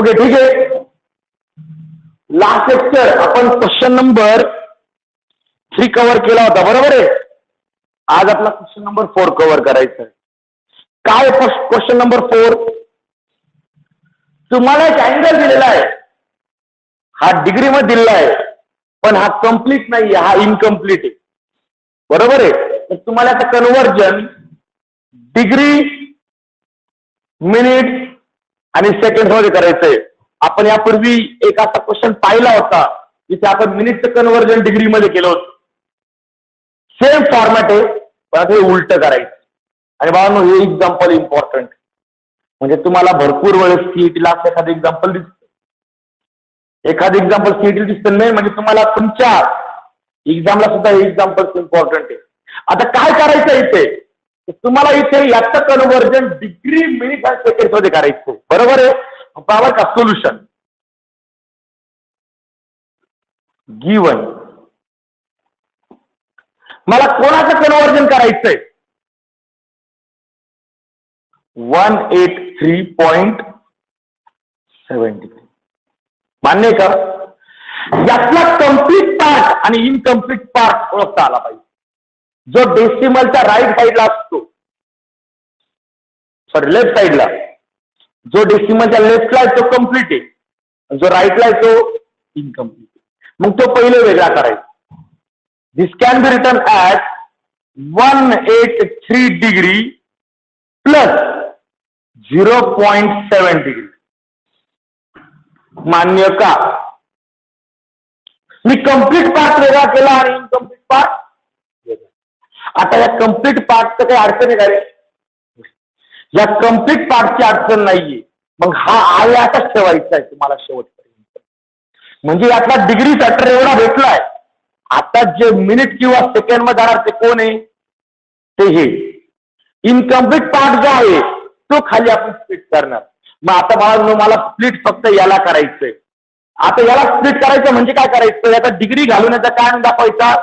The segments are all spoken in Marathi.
ओके ठीक आहे. लास्ट लेक्चर आपण क्वेश्चन नंबर 3 कव्हर केला होता, बरोबर आहे. आज आपला क्वेश्चन नंबर 4 कव्हर करायचा आहे. काय क्वेश्चन नंबर 4? तुम्हाला एक अँगल दिलेला आहे, हा डिग्री मध्ये दिलेला आहे, पण हा कंप्लीट नाही आहे, हा इनकम्प्लीट आहे, बरोबर आहे. तर तुम्हाला आता कन्व्हर्जन डिग्री, मिनिट आणि सेकंड मध्ये करायचंय. आपण यापूर्वी एक असा क्वेश्चन पाहिला होता जिथे आपण मिनिटचं कन्व्हर्जन डिग्री मध्ये केलं होतं. सेम फॉर्मॅट आहे, पण आता हे उलट करायचं. आणि बाळांनो, हे एक्झाम्पल इम्पॉर्टंट, म्हणजे तुम्हाला भरपूर वेळेस सीईटीला एखादं एक्झाम्पल दिसतं, एखादं एक्झाम्पल सीईटीला दिसतं नाही, म्हणजे तुम्हाला तुमच्या एक्झामला सुद्धा हे एक्झाम्पल इम्पॉर्टंट आहे. आता काय करायचं इथे, तुम्हाला इथे याचं कन्व्हर्जन डिग्री, मिनिट आणि सेकंड मध्ये करायचं, बरोबर आहे. पावर का सोल्युशन गिवन, मला कोणाचं कन्व्हर्जन करायचंय? 183.73. मान्य आहे का? यातला कम्प्लीट पार्ट आणि इनकम्प्लीट पार्ट ओळखता आला पाहिजे. जो डेसिमलच्या राईट साईडला असतो, सॉरी लेफ्ट साईडला, जो डेसिमलच्या लेफ्टला आहे तो कम्प्लीट आहे, जो राईटला आहे तो इनकम्प्लीट आहे. मग तो पहिले वेगळा करायचा. This can be written as 183 degree plus 0.7 degree. मान्य का? मी कम्प्लीट पार्ट वेगळा केला आणि इनकम्प्लीट पार्ट वेगळा. आता या कम्प्लीट पार्टचं काही अडचण आहे का रे? या कम्प्लीट पार्टची अडचण नाहीये. मग हा आहे असाच ठेवायचा आहे तुम्हाला शेवटपर्यंत. म्हणजे यातला डिग्री फॅक्टर एवढा भेटलाय. आता जे मिनिट किंवा सेकंड मध्ये जाणार ते कोण आहे? ते हे इनकम्प्लीट पार्ट जो आहे तो खाली आपण स्प्लिट करणार. मग आता मला स्प्लिट फक्त याला करायचंय. आता याला स्प्लिट करायचं म्हणजे काय करायचं? याचा डिग्री घालून याचा काय दाखवायचा,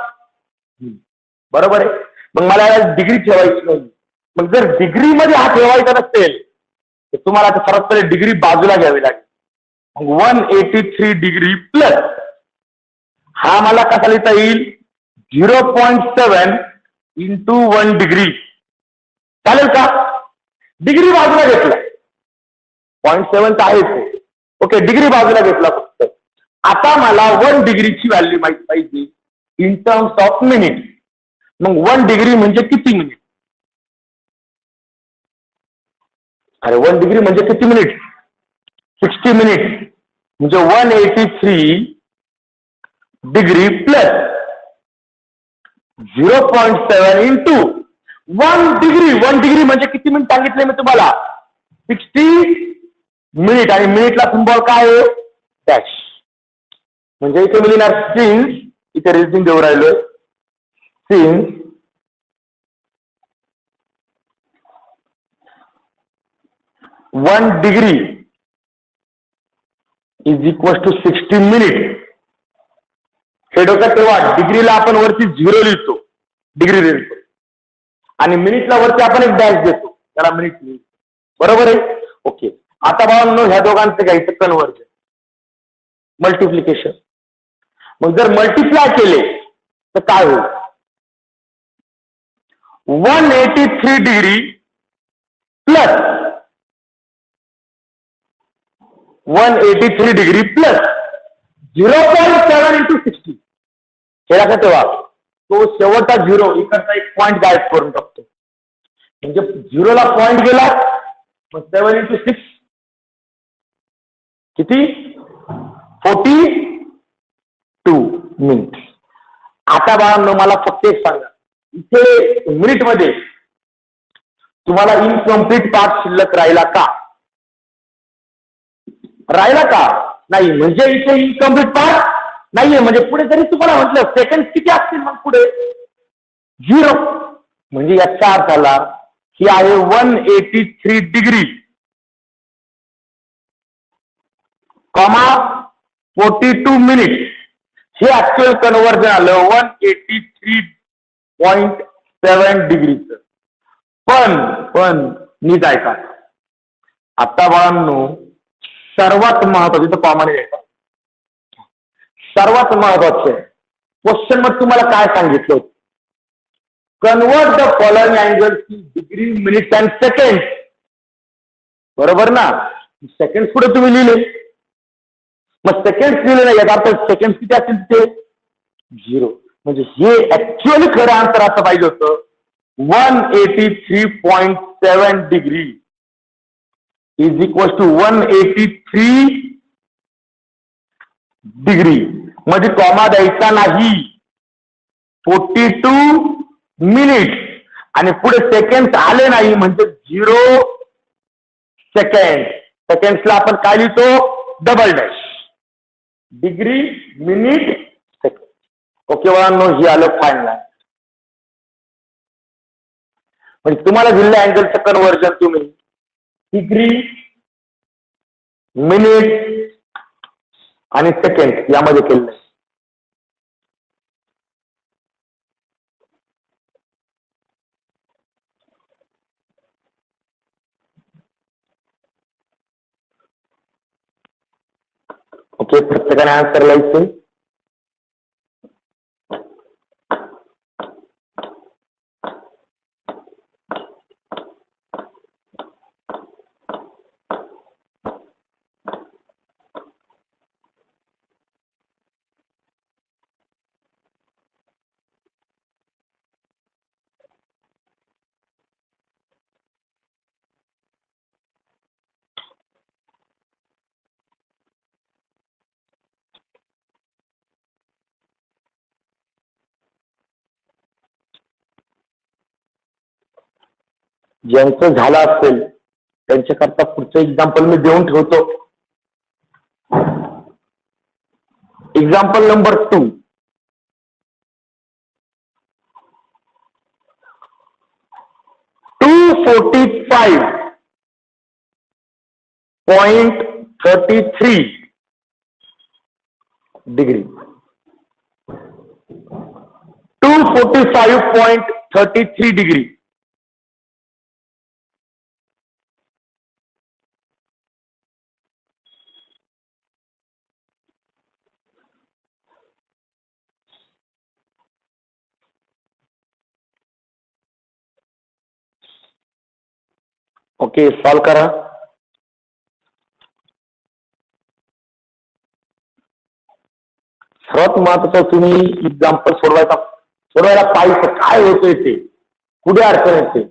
बरोबर आहे. मग मला याला डिग्री ठेवायची नाही. मग जर डिग्री मध्ये हा ठेवायचा नसेल तर तुम्हाला आता सर्वात पहिले डिग्री बाजूला घ्यावी लागेल. मग 183 डिग्री प्लस हा मला कसा लिहिता येईल? 0.7 इंटू 1 डिग्री. चालेल का? डिग्री बाजूला घेतला, 0.7 तर आहेच. ओके, डिग्री बाजूला घेतला फक्त. आता मला 1 डिग्रीची व्हॅल्यू माहिती पाहिजे इन टर्म्स ऑफ मिनिट. मग 1 डिग्री म्हणजे किती मिनिट? अरे 1 डिग्री म्हणजे किती मिनिट? 60 मिनिट. म्हणजे 183 degree plus 0.7 into 1 degree. 1 degree म्हणजे किती मिनिट सांगितले मी तुम्हाला? 60 मिनिट. आणि मिनिटला सिम्बॉल काय आहे? डॅश. म्हणजे इथे मी लिहिणार सिन्स, इथे रेझिंग देऊ राहिलोय, since 1 degree is equal to 60 minute. हे डोक्यात ठेवा. डिग्रीला आपण वरती 0 लिहितो, डिग्री लिहितो, आणि मिनिटला वरती आपण एक डॅश देतो, त्याला मिनिट लिहितो, बरोबर आहे. ओके, आता बाळांनो ह्या दोघांचं घ्यायचं कन्व्हर्जन, मल्टिप्लिकेशन. मग जर मल्टिप्लाय केले तर काय होईल? 183 degree plus 183 degree plus 0.7 into 60. हे लक्षात ठेवा. तो शेवटचा 0 इकडचा एक पॉईंट गायब करून टाकतो. म्हणजे 0ला पॉईंट गेला, मग 7 इंटू 6 किती? 42 मिनिट. आता बाळांनो मला फक्त एक सांगा, इथे मिनिट मध्ये तुम्हाला इनकम्प्लीट पार्ट शिल्लक राहिला का? राहिला का? नाही. म्हणजे इथे इनकम्प्लीट पार्ट नाहीये. म्हणजे पुढे जरी तुम्हाला म्हटलं सेकंड किती असतील, मग पुढे 0. म्हणजे याचा अर्थ झाला ही आहे 183 डिग्री कॉमा 42 मिनिट. हे ऍक्च्युअल कन्व्हर्जन आलं 183.7 डिग्रीचं. पण नीट ऐका. आता बाळांनो सर्वात महत्वाचं तर कॉमन आहे, सर्वात महत्वाचं आहे. क्वेश्चन मध्ये तुम्हाला काय सांगितलं होतं? Convert the following angle in degree, minutes and second. बरोबर ना? सेकंड पुढे तुम्ही लिहिले, मग सेकंड लिहिले नाही, याचा अर्थ सेकंड किती असतील ते 0. म्हणजे हे ऍक्च्युअली खरं आन्सर असं पाहिजे होतं 183.7 degree is equal to 183 degree. मध्ये कॉमा द्यायचा नाही. 42 मिनिट आणि पुढे सेकंड आले नाही म्हणजे 0 सेकंड. सेकंड्सला आपण काय लिहितो? Double dash. Degree, minute, second. Okay बाळांनो, हे आलं फायनल. म्हणजे तुम्हाला दिलेलं अँगलचं कन्वर्जन तुम्ही डिग्री, मिनिट आणि सेकंड यामध्ये केलं. ओके, प्रत्येकाने आन्सर लिहायचं. ज्यांचं झालं असेल त्यांच्याकरता पुढचं एक्झाम्पल मी देऊन ठेवतो. Example number 2. 245.33 degree. 245.33 degree. Okay, solve करा. सर्वात महत्वाचं तुम्ही एक्झाम्पल सोडवायला पाहिजे. काय होतंय ते, पुढे अडचण येते.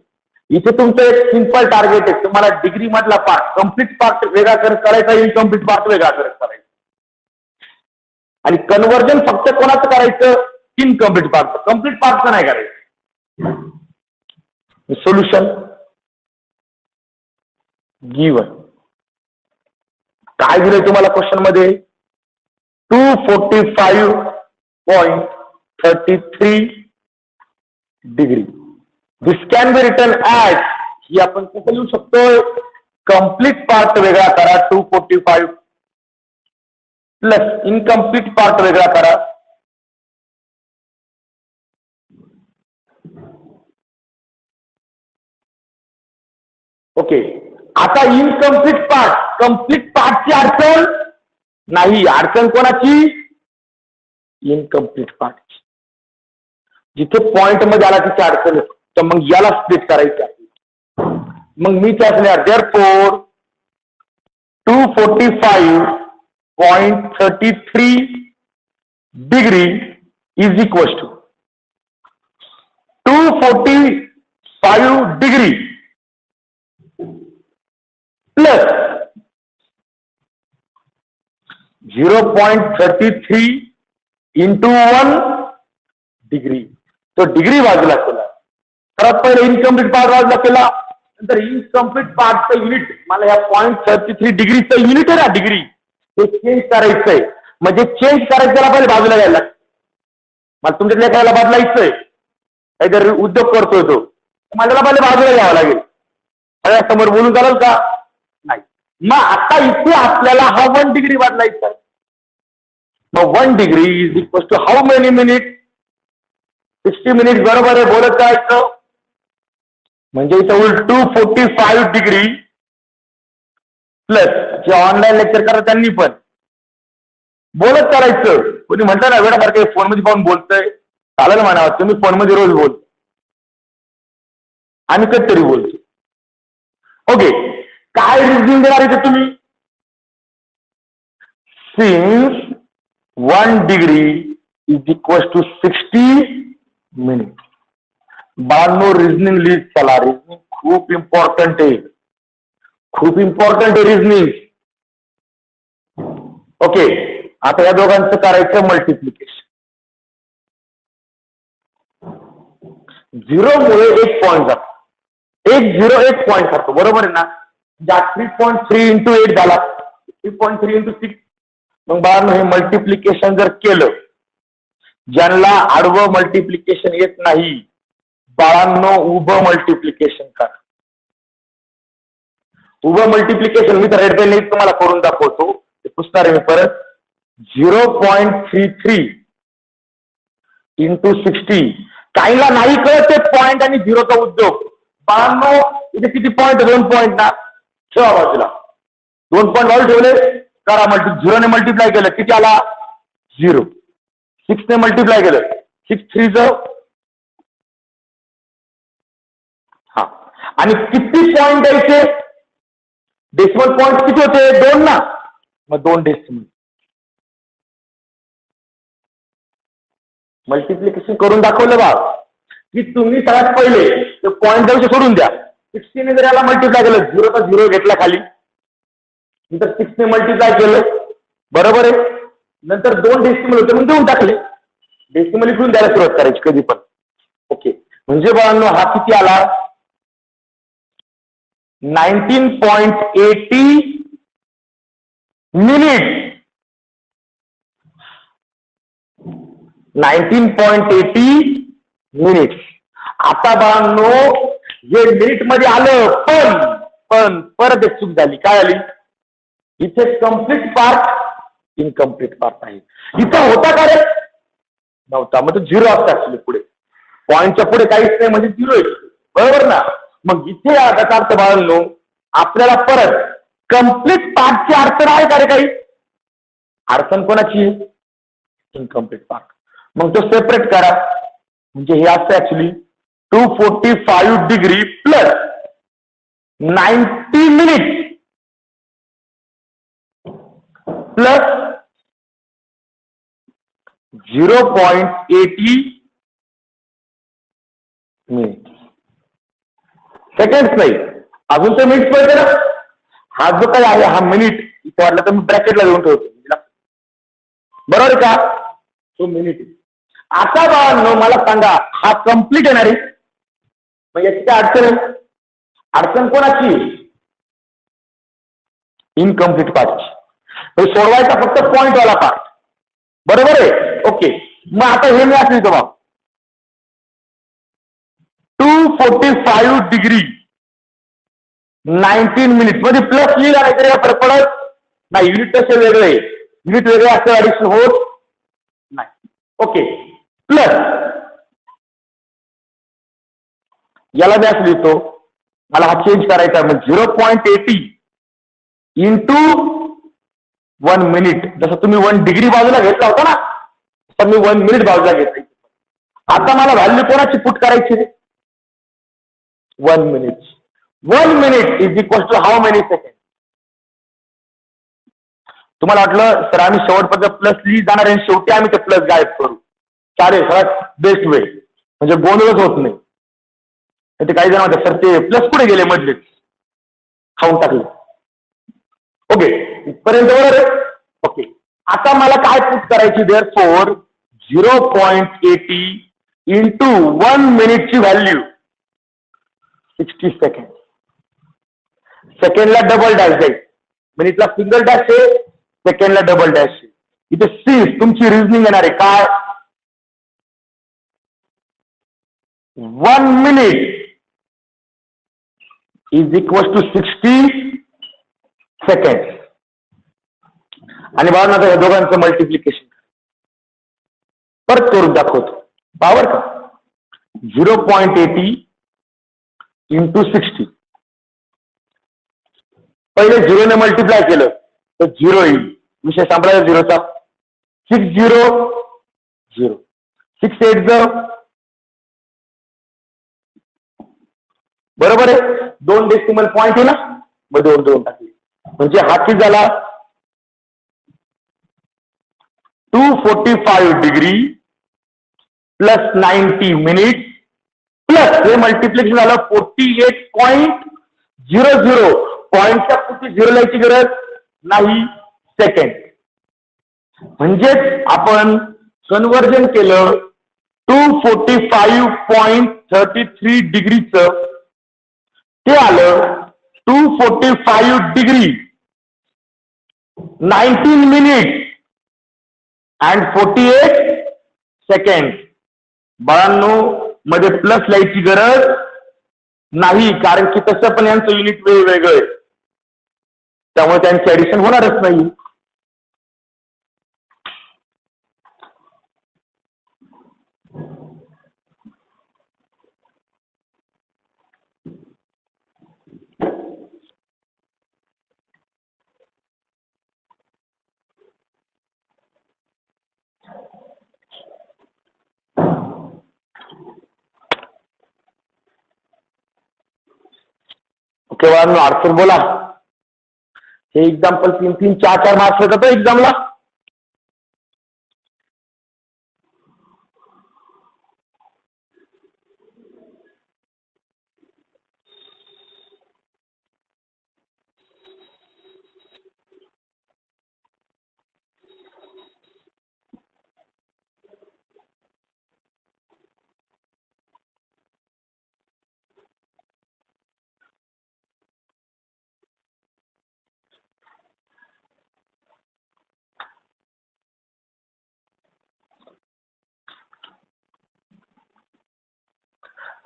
इथे तुमचं एक सिंपल टार्गेट आहे, तुम्हाला डिग्री मधला पार्ट, कम्प्लीट पार्ट वेगळा करायचा, इनकम्प्लीट पार्ट वेगळा करायचा. आणि कन्वर्जन फक्त कोणाचं करायचं? Incomplete part. कम्प्लीट पार्टचं नाही करायचं. सोल्युशन गिवन काय दिलंय तुम्हाला क्वेश्चन मध्ये? 245.33 degree. This can be written as, ही आपण कसं लिहू शकतो? कम्प्लीट पार्ट वेगळा करा 245 प्लस इनकम्प्लीट पार्ट वेगळा करा. ओके, आता इनकम्प्लीट पार्ट, कम्प्लीट पार्टची अडचण नाही. अडचण कोणाची? इनकम्प्लीट पार्टची. जिथे पॉइंट मध्ये आला तिथे अडचण येतो, तर मग याला स्प्लिट करायचं. मग मी काय असणार? Therefore 245.33 degree is equal to 245 degree plus 0.33 into 1 degree. तो डिग्री बाजूला केला. सर्वात पहिले इनकम्प्लीट पार्ट बाजूला केला, नंतर इनकम्प्लीट पार्टचं युनिट, मला या 0.33 डिग्रीचं युनिट आहे ना डिग्री, ते चेंज करायचंय. म्हणजे चेंज करायचं त्याला पहिले बाजूला घ्यायला. मला तुमच्यातल्या एखाद्याला बदलायचंय, काहीतरी उद्योग करतोय तो, मला त्याला पहिले बाजूला घ्यावं लागेल. सगळ्यासमोर बोलून चालेल का? नाही. मग आता इथे आपल्याला हा 1 डिग्री बदलायचा आहे. मग 1 degree is equal to how many minute? 60 minute. बरोबर आहे, बोलत जायचं. म्हणजे इथं होईल 245 डिग्री प्लस जे ऑनलाईन लेक्चर करतात त्यांनी पण बोलत चालायचं. कोणी म्हणतं ना वेळासारखं फोनमध्ये पाहून बोलतंय, चालेल म्हणा, तुम्ही फोनमध्ये रोज बोल, आम्ही कधीतरी बोलतो. ओके, काय रिझनिंग देणार इथे तुम्ही? Since 1 degree is equal to 60 minute. बाळांनो रिझनिंग लिहित चला. रिझनिंग खूप इम्पॉर्टंट आहे, खूप इम्पॉर्टंट आहे रिझनिंग. ओके, आता या दोघांचं करायचं मल्टिप्लिकेशन. 0 मुळे 1 पॉईंट जातो, 0 1 पॉईंट जातो, बरोबर आहे ना? 3.3 इंटू 8 झाला, 3.3 इंटू 6. मग बाळांनो हे मल्टिप्लिकेशन जर केलं, ज्यांना आडवं मल्टिप्लिकेशन येत नाही बाळांनो उभं मल्टिप्लिकेशन करा. उभं मल्टिप्लिकेशन मी तर रेड पेन तुम्हाला करून दाखवतो, ते पुसणार आहे मी परत. 0.33 इंटू 60. काहीला नाही कळत ते पॉईंट आणि 0चा उद्योग. बाळांनो इथे किती पॉईंट? 2 पॉईंट ना, ठेवा बाजूला. 2 पॉईंट बाजू ठेवले, करा 0 ने मल्टिप्लाय केलं किती आला? 0. 6 ने मल्टिप्लाय केलं, 6 3 हा. आणि किती पॉईंट द्यायचे? डेसिमल पॉईंट किती होते? 2 ना, मग 2 डेसिमल. मल्टिप्लिकेशन करून दाखवलं बा की तुम्ही सगळ्यात पहिले ते पॉईंट द्यायचे सोडून द्या. 60 ने जर याला मल्टिप्लाय केलं, 0चा 0 घेतला खाली, नंतर 6 ने मल्टिप्लाय केलं, बरोबर आहे. नंतर 2 डेसिमल होते म्हणून देऊन टाकले. डेसिमल इकडून द्यायला सुरुवात करायची कधी पण. ओके, म्हणजे बाळांनो हा किती आला? 19.80 मिनिट. 19.80 मिनिट. आता बाळांनो हे मिनिट मध्ये आलं, पण परत एक चूक झाली. काय आली? इथे कम्प्लीट पार्ट इनकम्प्लीट पार्ट आहे. इथं होता का रे? नव्हता, मग तो 0 असता ऍक्च्युली. पुढे पॉईंटच्या पुढे काहीच नाही म्हणजे 0 आहे, बरोबर ना? मग इथे त्याचा अर्थ बाळांनो आपल्याला परत कम्प्लीट पार्टची अडचण आहे का रे? काही अडचण कोणाची? Incomplete part. मग तो सेपरेट करा. म्हणजे हे असं actually 245 degree plus 90 minute plus 0.80 minute. Seconds नाही, अजून तर मिनिट पडते ना. हा जो काही आहे हा मिनिट इथे वाटलं तर मी ब्रॅकेटला देऊन ठेवतो, बरोबर का? तो मिनिट. आता बाळांनो मला सांगा, हा कम्प्लीट येणार आहे, मग याची काय अडचण आहे? अडचण कोणाची? इनकम्प्लीट पार्टची. सोडवायचा फक्त पॉइंट वाला पार्ट, बरोबर आहे. ओके, मग आता हे मी असं लिहितो बा 245 डिग्री 19 मिनिट मध्ये प्लस लिहिला नाही तरी फरक पडत नाही. युनिट तसे वेगळे, युनिट वेगळे असं ऍडिशन होत नाही. ओके, प्लस याला मी असं लिहितो, मला हा चेंज करायचा. मग 0.80 इंटू 1 मिनिट. जसं तुम्ही 1 डिग्री बाजूला घेतला होता ना, तर मी 1 मिनिट बाजूला घेतली. आता मला व्हॅल्यू कोणाची पुट करायची? 1 minute. 1 minute is equal to how many second? तुम्हाला वाटलं सर आम्ही शेवटपर्यंत प्लस लिहित जाणार आहे, शेवटी आम्ही ते प्लस गायब करू. चालेल, सगळ्यात बेस्ट वे, म्हणजे गोंधळच होत नाही. ते काही जण म्हणतात सर ते प्लस पुढे गेले, मधले खाऊन टाकले. ओके, इथपर्यंत बरोबर आहे. ओके, आता मला काय पुट करायची? देअरफॉर 0.80 इंटू 1 मिनिटची व्हॅल्यू 60 सेकंड. सेकंडला डबल डॅश जाईल, मिनिटला सिंगल डॅश आहे, सेकंडला डबल डॅश आहे. इथे सिन्स तुमची रिझनिंग येणार आहे काय? 1 minute is equal to 60 second. आणि बाबा आता या दोघांचं मल्टिप्लिकेशन परत करून दाखवतो, बरोबर का? 0.80 इंटू 60 पहिले 0 ने मल्टिप्लाय केलं तर 0 येईल, विषय संपला 0चा. 6 0 0, 6 8 बरोबर आहे. 2 डेसिमल पॉईंट आहे ना, मग 2 टाकले म्हणजे हा किती झाला 245 डिग्री प्लस 90 मिनिट प्लस हे मल्टिप्लिकेशन झालं 48.00. पॉईंटच्या पुढची 0 लिहायची गरज नाही, सेकंड. म्हणजेच आपण कन्व्हर्जन केलं 245.33 डिग्रीचं, ते आलं 245 डिग्री 19 मिनिट अँड 48 सेकंड. बाळांनो मध्ये प्लस लिहायची गरज नाही, कारण की तसं पण यांचं युनिट वेगवेगळं आहे, त्यामुळे त्यांची ऍडिशन होणारच नाही. ओके बाळांनो, अडचण बोला. हे एक्झाम्पल 3-3, 4-4 मार्क्स येतात एक्झामला.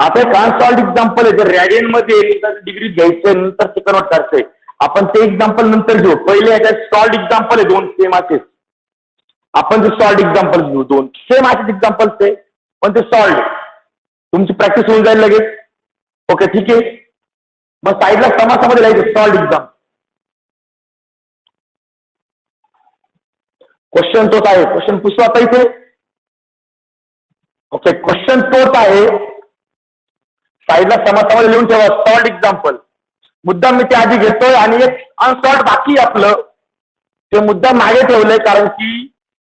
आता एक अनसॉल्ड एक्झाम्पल आहे, जर रॅडियन मध्ये डिग्री घ्यायचं नंतर ते कन्वर्ट करते, आपण ते एक्झाम्पल नंतर घेऊ. पहिले याच्यात सॉल्ड एक्झाम्पल आहे 2 सेम असेच, आपण ते सॉल्ड एक्झाम्पल घेऊ. 2 सेम असेच एक्झाम्पल्स आहे पण ते सॉल्ड. तुमची प्रॅक्टिस होऊन जाईल लगेच. ओके ठीक आहे. मग साईडला समासामध्ये लिहायचं सॉल्ड एक्झाम. क्वेश्चन तोच आहे, क्वेश्चन पुसवा आता इथे. ओके, क्वेश्चन तोच आहे, साईडला समासामध्ये लिहून ठेवा सॉल्ड एक्झाम्पल. मुद्दाम मी ते आधी घेतोय आणि एक अनसॉल्ड बाकी आपलं ते मुद्दाम मागे ठेवलंय, कारण की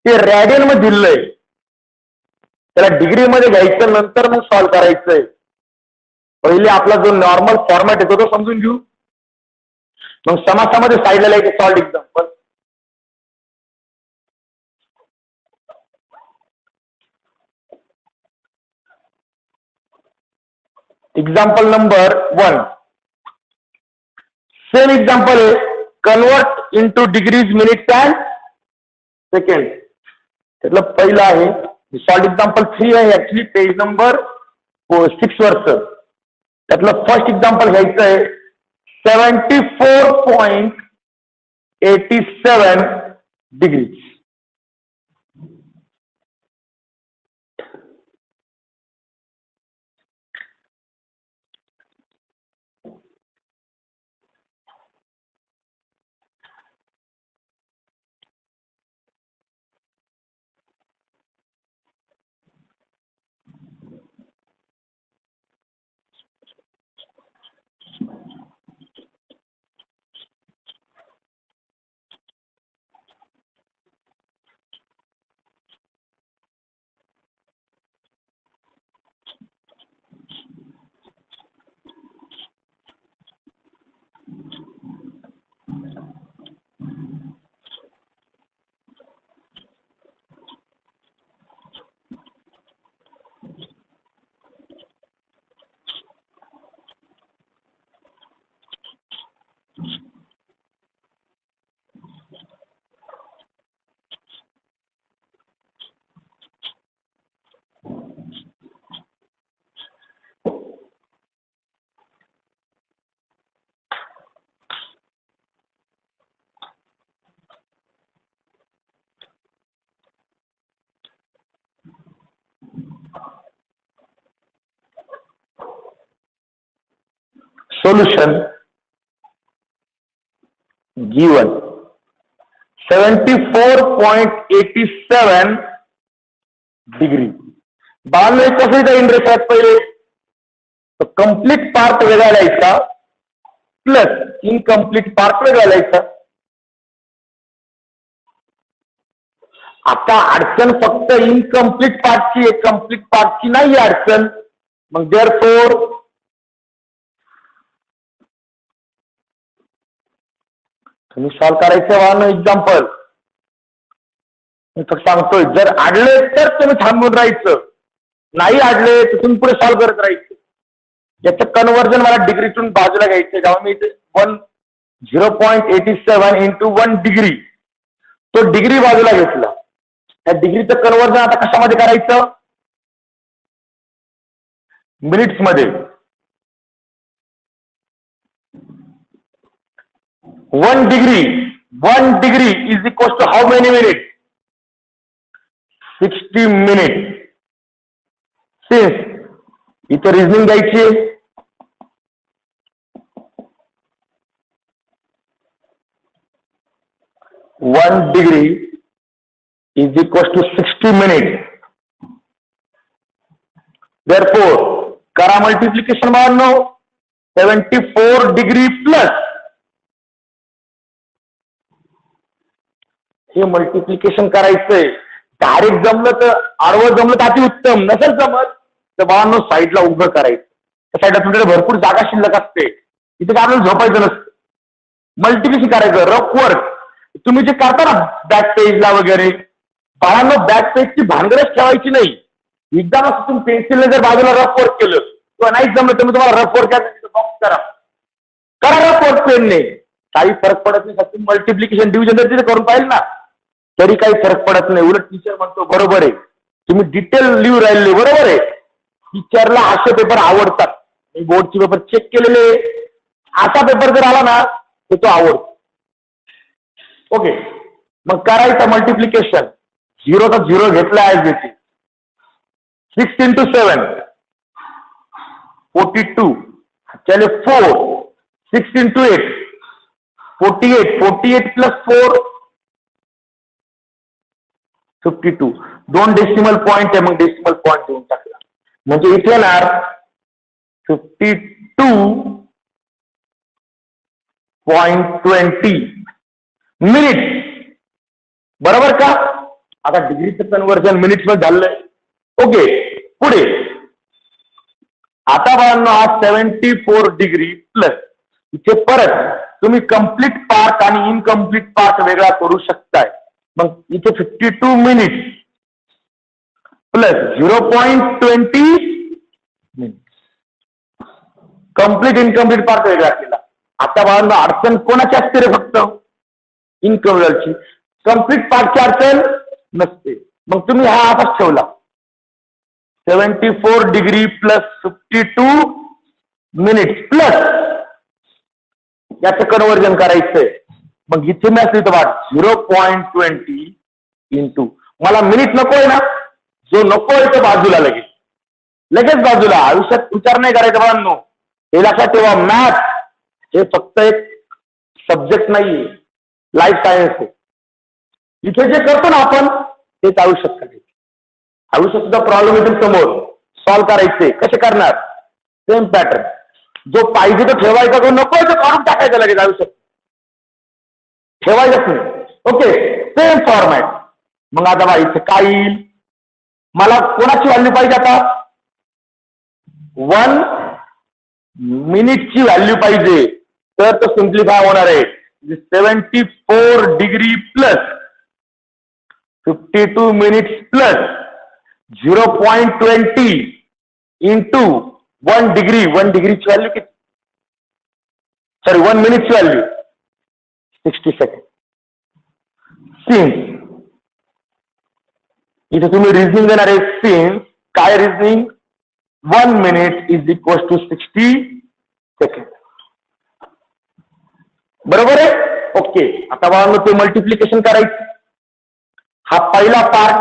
ते रॅडियन मध्ये दिलंय, त्याला डिग्री मध्ये घ्यायचं नंतर मग सॉल्व करायचंय. पहिले आपला जो नॉर्मल फॉर्मॅट येतो तो समजून घेऊ, मग समासामध्ये साईडला लिहायचं solved example. Example number 1, same example आहे, convert into degrees minutes and second. त्यातलं पहिलं आहे सॉल्ड एक्झाम्पल 3 आहे, ऍक्च्युली पेज नंबर 6 वरचं. त्यातलं फर्स्ट एक्झाम्पल घ्यायचं आहे 74.87 डिग्रीज. Solution. Given 74.87 degree. बाळांनो कसं जाईल रेषात पहिले कंप्लीट पार्ट वेगळा लिहायचा प्लस इनकम्प्लीट पार्ट वेगळा लिहायचा. आता अडचण फक्त इनकम्प्लीट पार्टची आहे, कम्प्लीट पार्टची नाही अडचण. मग देअरफोर तुम्ही सॉल्व करायचं वाहन एक्झाम्पल मी फक्त सांगतोय. जर अडले तर तुम्ही थांबून राहायचं, नाही अडले तर तुम्ही पुढे सॉल्व करत राहायचं. याचं कन्व्हर्जन मला डिग्रीतून बाजूला घ्यायचं. जेव्हा मी 0.87 इंटू 1 डिग्री तो डिग्री बाजूला घेतला. त्या डिग्रीचं कन्व्हर्जन आता कशामध्ये करायचं मिनिट्स मध्ये. 1 degree is equal to how many minute 60 minute. Since इथं रिझनिंग द्यायची 1 degree is equals to 60 minutes. Therefore, करा मल्टिप्लिकेशन मानो 74 डिग्री प्लस हे मल्टिप्लिकेशन करायचंय. डायरेक्ट जमलं तर आडवं जमलं तर अति उत्तम, नसेल जमत तर बाळांनो साईडला उभं करायचं. त्या साईडला तुमच्याकडे भरपूर जागा शिल्लक असते, तिथे काय आपल्याला झोपायचं नसतं. मल्टिप्लिकेशन करायचं रफ वर्क तुम्ही जे करता ना बॅक पेजला वगैरे. बाळांनो बॅक पेजची भानगडच ठेवायची नाही. एकदा मग तुम्ही पेन्सिलने जर बाजूला रफ वर्क केलं किंवा नाही जमलं तर मी तुम्हाला रफ वर्क बॉक्स करा रफ वर्क पेनने, काही फरक पडत नाही. फक्त मल्टिप्लिकेशन डिव्हिजन जर तिथे करून पाहिजे ना तरी काही फरक पडत नाही. उलट टीचर म्हणतो बरोबर आहे तुम्ही डिटेल लिहू राहिले, बरोबर आहे. टीचरला असे पेपर आवडतात. मी बोर्डचे पेपर चेक केलेले, असा पेपर जर आला ना तर तो आवडतो. ओके मग करायचं मल्टिप्लिकेशन. 0 तर 0 घेतला आहे. 6 into 7 42. चले 4. 6 into 8 48. 48 plus 4 52. 2 डेसिमल पॉइंट आहे, मग डेसिमल पॉइंट देऊन टाकला म्हणजे इथे येणार 52.20 मिनिट्स. बरोबर का. आता डिग्रीचं कन्व्हर्जन मिनिट्स मध्ये झालंय. ओके पुढे आता बाळांनो हा 74 डिग्री प्लस इथे परत तुम्ही कम्प्लीट पार्ट आणि इनकम्प्लीट पार्ट वेगळा करू शकताय. मग इथे 52 minutes plus 0.20 minutes complete incomplete part वेगळा केला. आता बाळांनो अडचण कोणाची असते रे फक्त इनकम्प्लीटची. कम्प्लीट पार्टची अडचण नसते. मग तुम्ही हा असाच ठेवला 74 डिग्री प्लस 52 मिनिट्स प्लस याचं कन्व्हर्जन करायचंय. मग इथे मी असली तर 0.20 इंटू मला मिनिट नको आहे ना, जो नको आहे तो बाजूला लगेच बाजूला. आयुष्यात विचार नाही करायचा बाळांनो. हे लक्षात ठेवा मॅथ हे फक्त एक सब्जेक्ट नाहीये, लाईफ सायन्स आहे. इथे जे करतो ना आपण तेच आयुष्यात करायचं. आयुष्यात सुद्धा प्रॉब्लेम येतील समोर, सॉल्व्ह करायचे. कसे करणार सेम पॅटर्न. जो पाहिजे तो ठेवायचा, जो नको आहे तो काढून टाकायचा लगेच. आयुष्यात ठेवायचंच नाही. Okay same format. मग आता बा इथे काय येईल, मला कोणाची व्हॅल्यू पाहिजे आता 1 मिनिटची व्हॅल्यू पाहिजे. तर तो सिम्प्लिफाय होणार आहे 74 degree plus 52 minutes plus 0.20 into 1 degree. 1 डिग्रीची व्हॅल्यू किती, सॉरी 1 मिनिटची व्हॅल्यू 60 सेकंड. सिन्स इथे तुम्ही रिझनिंग देणार आहे. सिन्स काय reasoning 1 minute is equal to 60 second. बरोबर आहे. ओके आता बाळांनो ते मल्टिप्लिकेशन करायचं. हा पहिला पार्ट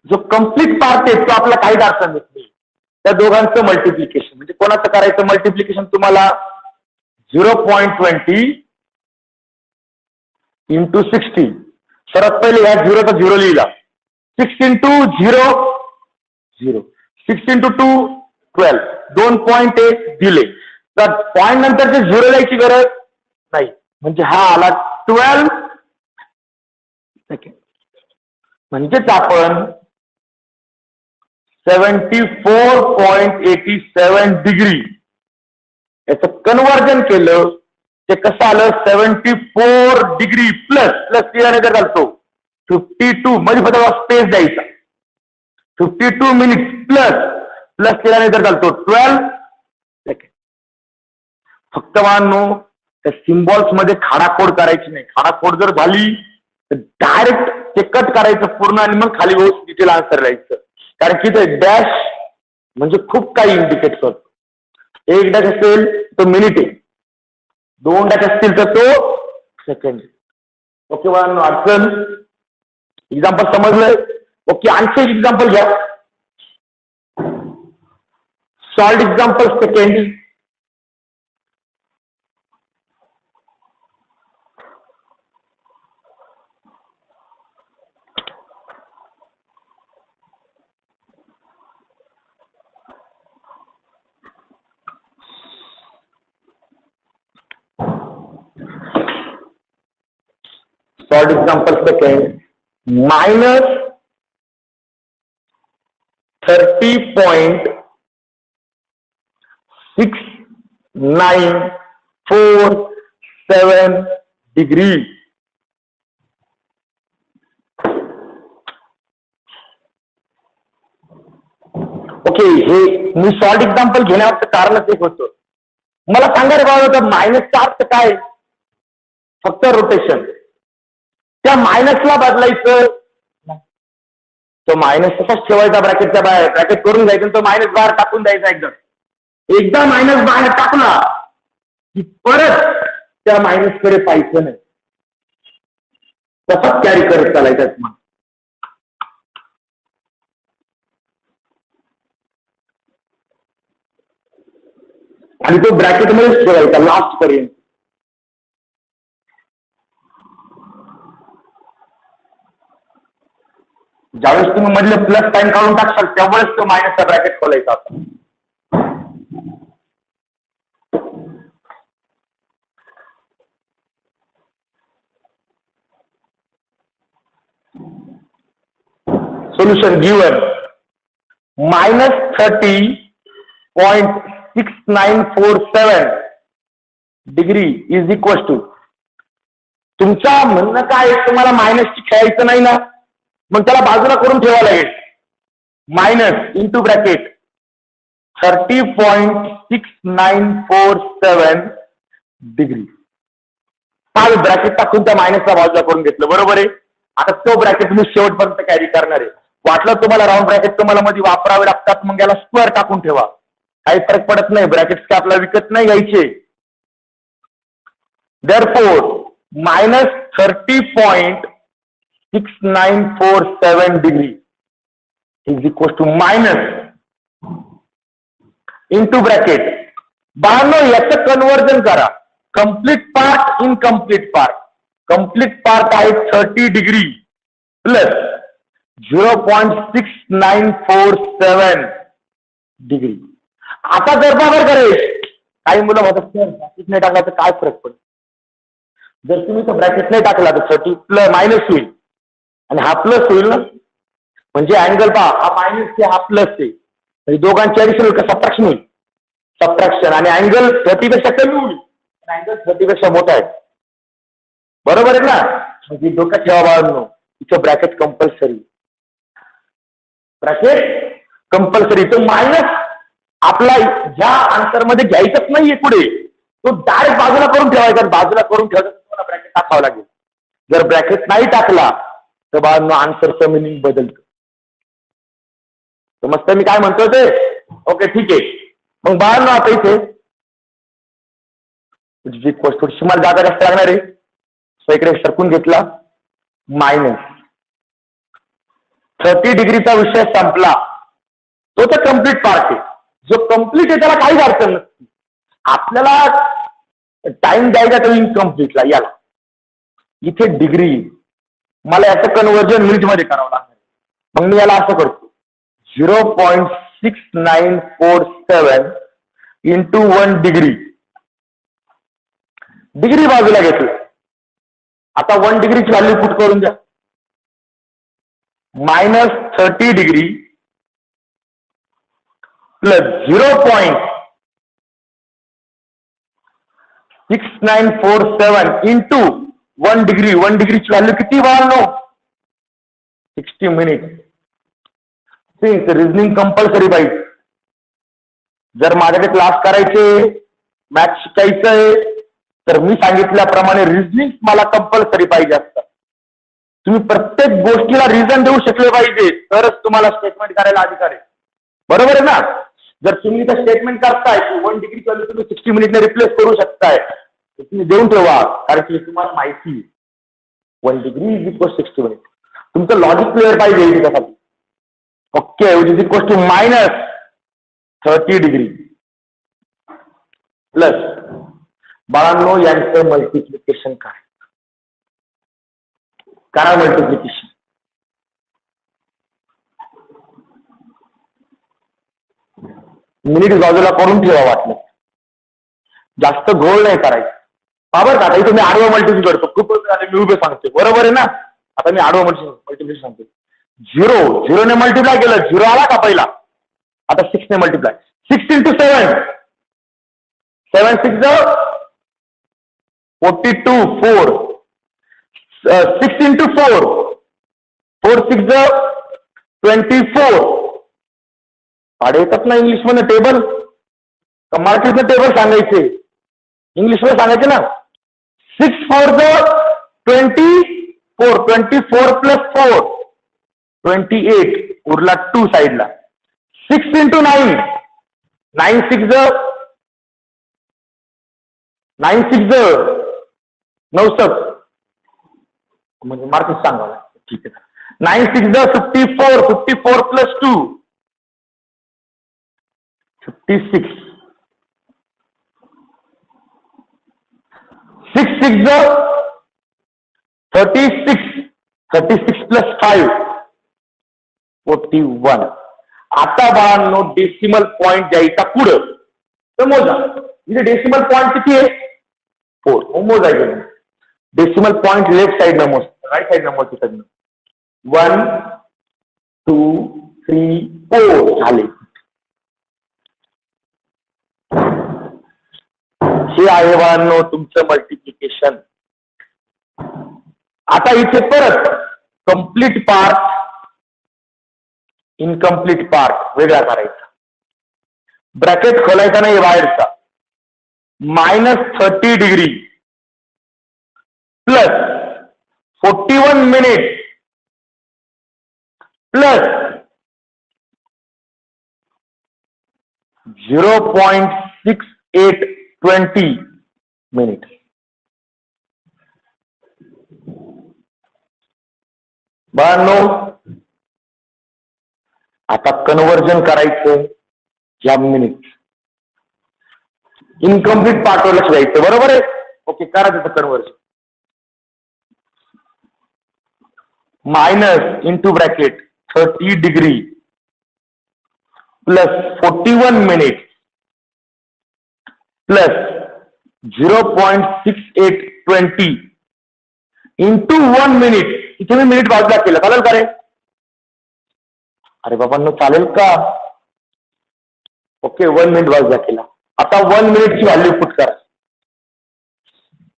जो कम्प्लीट पार्ट आहे तो आपला काहीच अडचण येत नाही. त्या दोघांचं मल्टिप्लिकेशन म्हणजे कोणाचं करायचं मल्टिप्लिकेशन तुम्हाला 0.20 इंटू 60. सर्वात पहिले ह्या 0चा 0 लिहिला. 6 इंटू 0 0. 6 इंटू 2 12. 2.8 दिले. तर पॉईंट नंतरचे 0 द्यायची गरज नाही. म्हणजे हा आला 12 सेकंड. म्हणजेच आपण 74.87 डिग्री याचं कन्व्हर्जन केलं. ते कसं आलं 74 डिग्री प्लस केल्याने जर चालतो 52 मध्ये फक्त स्पेस द्यायचा. 52 मिनिट प्लस केल्याने जर चालतो 12 सेकंड. फक्त मानो त्या सिम्बॉल्स मध्ये खाडाखोड करायची नाही. खाडाखोड जर झाली तर डायरेक्ट ते कट करायचं पूर्ण आणि मग खाली व्यवस्थित डिटेल आन्सर राहायचं. कारण की ते डॅश म्हणजे खूप काही इंडिकेट करतो. एक डॅश असेल तो मिनिट आहे, 2 डॅश असतील तर तो सेकंड. ओके बाळांनो, अडचण एक्झाम्पल समजलंय? ओके, आणखी एक एक्झाम्पल घ्या. Solved example second. Solve example second. Minus 30.6947 डिग्री. ओके, हे मी सॉल्ड एक्झाम्पल घेण्याचं कारणच एक होतं. मला सांगा रे बाबा, मायनसचा अर्थ काय? फक्त रोटेशन. त्या मायनसला बदलायचं, तो मायनस तसाच ठेवायचा ब्रॅकेटच्या बाहेर. ब्रॅकेट करून घ्यायचं, तो मायनस बाहेर टाकून द्यायचा. एकदा मायनस बाहेर टाकला की परत त्या मायनस कडे पाहायचं नाही, तसाच कॅरी करत चालायचं. आणि तो ब्रॅकेटमध्येच ठेवायचा लास्ट पर्यंत. ज्यावेळेस तुम्ही मधले प्लस साइन काढून टाकशाल त्यावेळेस तो मायनसचा ब्रॅकेट खोलायचा. Solution given -30.6947 degree is equal to. तुमचा म्हणणं काय, तुम्हाला मायनसची खेळायचं नाही ना, मग त्याला बाजूला करून ठेवावं लागेल. Minus into bracket 30.6947 degree. Bracket टाकून त्या मायनसला बाजूला करून घेतलं, बरोबर आहे. आता तो ब्रॅकेट तुम्ही शेवटपर्यंत कॅरी करणार आहे. वाटलं तुम्हाला राऊंड ब्रॅकेट तुम्हाला मध्ये वापरावे लागतात, मग याला स्क्वेअर टाकून ठेवा, काही फरक पडत नाही. ब्रॅकेट्स काय आपल्याला विकत नाही घ्यायचे. Therefore -30.6947 degree is equal to minus into bracket. बाळांनो, याचं कन्व्हर्जन करा. Complete part, incomplete part. Complete part आहे 30 डिग्री प्लस 0.6947 डिग्री. आता जर बरोबर करेल, काही मुलं म्हणतात सर ब्रॅकेट नाही टाकला तर काय फरक पडतो. जर तुम्ही तो ब्रॅकेट नाही टाकला तर 30 प्लस मायनस होईल आणि हा प्लस होईल ना. म्हणजे अँगल पहा, हा मायनस आहे हा प्लस आहे, म्हणजे दोघांची ऍडिशन होईल का सबट्रॅक्शन होईल. सबट्रॅक्शन. आणि अँगल 30 पेक्षा कमी होईल, अँगल 30 पेक्षा मोठा आहे, बरोबर आहे ना. म्हणजे डोक्यात ठेवा बाळांनो, इथं ब्रॅकेट कंपल्सरी. Bracket compulsory. तो मायनस आपला ह्या आन्सर मध्ये घ्यायचंच नाहीये पुढे, तो डायरेक्ट बाजूला करून ठेवायचा. बाजूला करून ठेवायचं तुम्हाला ब्रॅकेट टाकावं लागेल. जर ब्रॅकेट नाही टाकला तर बाळांनो आन्सरचं मिनिंग बदलतं. समजतं मी काय म्हणतो ते? ओके, ठीक आहे. मग बाळांनो आता इथे थोडीशी मला जागा जास्त लागणार आहे, सो इकडे सरकून घेतला. मायनस 30 डिग्रीचा विषय संपला. तो तर कम्प्लीट पार्ट आहे. जो कम्प्लीट आहे त्याला काहीच अडचण नसते. आपल्याला टाइम द्यायचा तो इनकम्प्लीटला. याला इथे डिग्री, मला याचं कन्व्हर्जन मिनिटमध्ये करावं लागणार. मग मी याला असं करतो 0.6947 इंटू 1 डिग्री. डिग्री बाजूला घेतलं. आता 1 डिग्रीची व्हॅल्यू पुट करून द्या. -30 डिग्री प्लस 0.6947 इंटू 1 डिग्री. 1 डिग्रीची व्हॅल्यू किती बाळांनो? 60 मिनिट. रिझनिंग कंपल्सरी पाहिजे. जर माझ्याकडे क्लास करायचे, मॅथ शिकायचंय, तर मी सांगितल्याप्रमाणे रिझनिंग मला कंपल्सरी पाहिजे असतं. तुम्ही प्रत्येक गोष्टीला रिझन देऊ शकले पाहिजे, तरच तुम्हाला स्टेटमेंट करायला अधिकार आहे. बरोबर आहे ना? जर तुम्ही इथं स्टेटमेंट करताय की 1 डिग्री व्हॅल्यू तुम्ही 60 मिनिटने रिप्लेस करू शकताय, तर तुम्ही देऊन ठेवा. कारण की तुम्हाला माहिती 1 डिग्री इज इक्वल 60 मिनिट. तुमचं लॉजिक क्लिअर पाहिजे त्यासाठी. Okay, which is equal to -30 degree plus, बाळांनो यांचं मल्टिप्लिकेशन काय? करा मल्टिप्लिकेशन. मिनिट बाजूला करून ठेवा वाटलं. जास्त घोळ नाही करायचं. बरोबर का? आता इथे मी आडवं मल्टिप्लिकेशन करतो. खूप मी उभे सांगते. बरोबर आहे ना? आता मी आडवं मल्टिप्लिकेशन सांगतो. 0 ने मल्टिप्लाय केलं, 0 आला का पहिला? आता 6 ने मल्टिप्लाय. 6 इंटू 7, 7 6 42, 4. 6 इंटू 4, 4 6 24. पाडे येतात ना इंग्लिश मध्ये टेबल? का मराठीतनं टेबल सांगायचे? इंग्लिश मध्ये सांगायचे ना. 6 4 24, 24 प्लस 4 28, उरला 2 साइडला. 6 इंटू 9, 9 6 9 6 9 म्हणजे मार्क्स सांगा. ठीक आहे. 9 6 54, 54 प्लस 2 56. 6 6 36, 36 प्लस 5 41. आता बाळांनो डेसिमल पॉइंट द्यायचा पुढं, तर मोजा. इथे डेसिमल पॉइंट किती आहे? 4. मोजायचं. डेसिमल पॉइंट लेफ्ट साइड में मोज, राइट साइड में मोज. 1 2 3 4 झाले. हे आहे बाळांनो तुमचं मल्टिप्लिकेशन. आता इथे परत कंप्लीट पार्ट, इनकम्प्लीट पार्ट वेगळा करायचा. ब्रॅकेट खोलायचा नाही बाहेरचा. -30 degree plus 41 minute plus 0.6820 minute. बाळांनो आता कन्व्हर्जन करायचं या मिनिट. इनकम्प्लीट पार्टवर लक्ष द्यायचं. बरोबर आहे? ओके, करा त्याचं conversion. Minus into bracket 30 degree plus 41 minute plus 0.6820 into 1 minute. इथे मी मिनिट बाजूला केलं, चालेल का रे? अरे बाबांनो चालेल का? ओके, 1 मिनिट बाजूला केला. आता 1 मिनिटची व्हॅल्यू पुट करा.